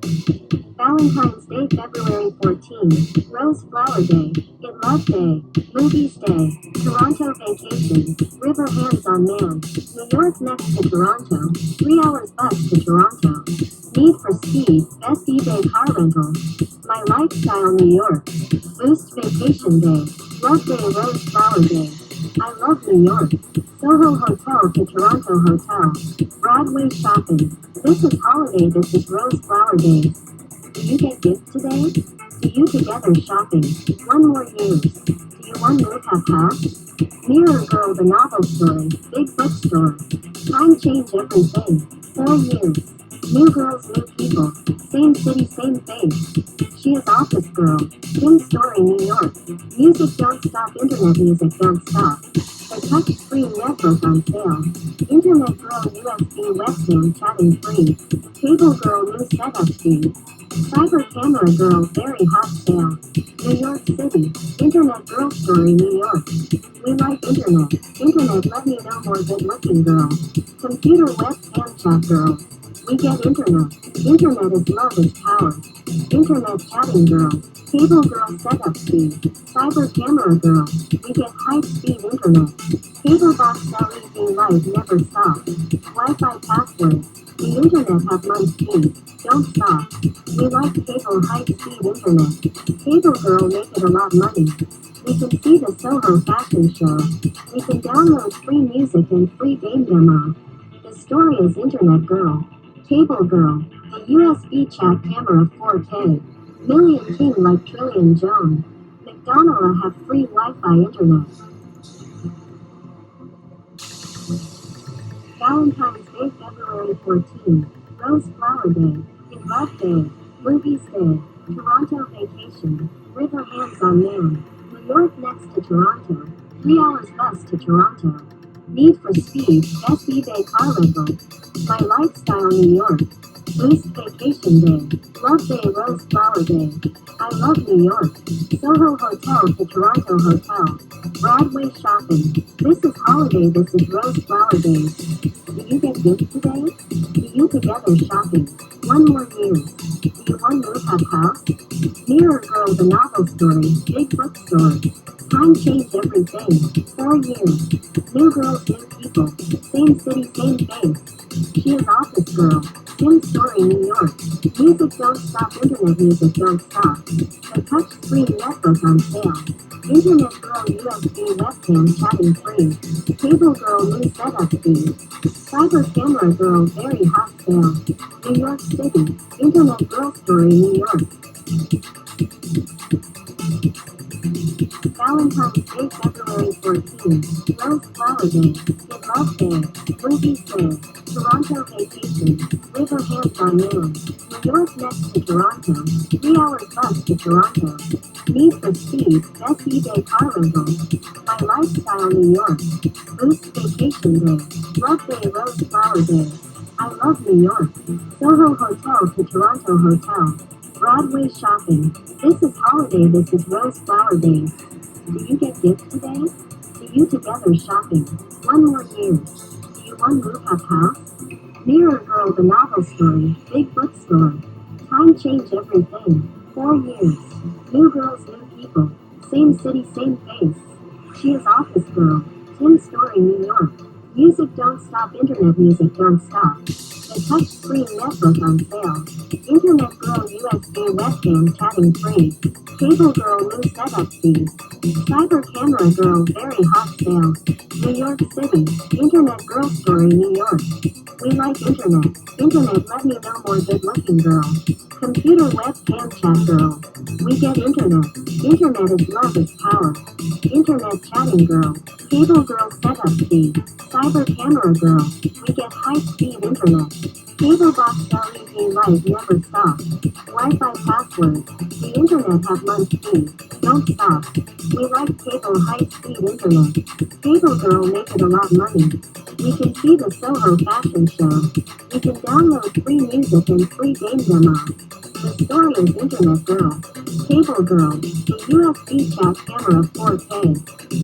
Valentine's Day, February 14. Rose Flower Day. In Love Day. Movies Day. Toronto Vacation. River Hands on Man. New York next to Toronto. 3 hours bus to Toronto. Need for Speed. Best eBay car rental. My Lifestyle, New York. Boost Vacation Day. Love Day, Rose Flower Day. I love New York. Soho Hotel to Toronto Hotel. Broadway shopping. This is holiday, this is Rose Flower Day. Do you get gifts today? Do you together shopping? One more use. Do you one move have house? Mirror Girl, the novel story. Big bookstore. Time change everything. 4 years. New girls, new people. Same city, same face. She is office girl. Tim Story, New York. Music don't stop, internet music don't stop. The touchscreen netbook on sale. Internet girl, USB webcam chatting free. Cable girl, new setup fee. Cyber camera girl, very hot sale. New York City. Internet girl story, New York. We like internet. Internet, let me know more good looking girl. Computer webcam chat girl. We get internet. Internet is love is power. Internet chatting girl. Cable girl setup fee. Cyber camera girl. We get high speed internet. Cable box LED light never stop. Wi-Fi password. The internet have month speed. Don't stop. We like cable high speed internet. Cable girl make it a lot money. We can see the Soho fashion show. We can download free music and free game demo. The story is internet girl. Cable girl. The USB chat camera 4K. Million king like Trillion Jone. McDonald's have free Wi-Fi internet. Valentine's Day, February 14. Rose Flower Day. In Love Day. Movies Day. Toronto Vacation. River Hands on Man. New York next to Toronto. 3 hours bus to Toronto. Need for Speed. Best eBay car rental. My Lifestyle, New York. Boost Vacation Day. Love Day, Rose Flower Day. I love New York. Soho Hotel to Toronto Hotel. Broadway shopping. This is holiday, this is Rose Flower Day. Do you get gifts today? Do you together shopping? One more use. Do you one move have house? Mirror Girl, the novel story. Big bookstore. Time change everything. 4 years. New girls, new people. Same city, same face. She is office girl. Tim Story, New York. Music don't stop, internet music don't stop. The touchscreen netbook on sale. Internet girl, USB webcam chatting free. Cable girl, new setup fee. Cyber camera girl, very hot sale. New York City. Internet girl story, New York. Valentine's Day, February 14. Rose Flower Day. In Love Day. Movies Day. Toronto Vacation. River Hands on Man. New York next to Toronto. 3 hours bus to Toronto. Need for Speed. Best eBay car rental. My Lifestyle, New York. Boost Vacation Day. Love Day, Rose Flower Day. I love New York. Soho Hotel to Toronto Hotel. Broadway shopping. This is holiday, this is Rose Flower Day. Do you get gifts today? Do you together shopping? One more use. Do you one move have house? Mirror Girl, the novel story. Big bookstore. Time change everything. 4 years. New girls, new people. Same city, same face. She is office girl. Tim Story, New York. Music don't stop, internet music don't stop. The touchscreen netbook on sale. Internet girl, USB webcam chatting free. Cable girl, new setup fee. Cyber camera girl, very hot sale. New York City. Internet girl story, New York. We like internet. Internet, let me know more good looking girl. Computer webcam chat girl. We get internet. Internet is love is power. Internet chatting girl. Cable girl setup fee. Cyber camera girl. We get high speed internet. Cable box LED light never stop. Wi-Fi password. The internet have month speed. Don't stop. We like cable high speed internet. Cable girl make it a lot money. We can see the Soho fashion show. We can download free music and free game demo. The story is internet girl. Cable girl. The USB chat camera 4K.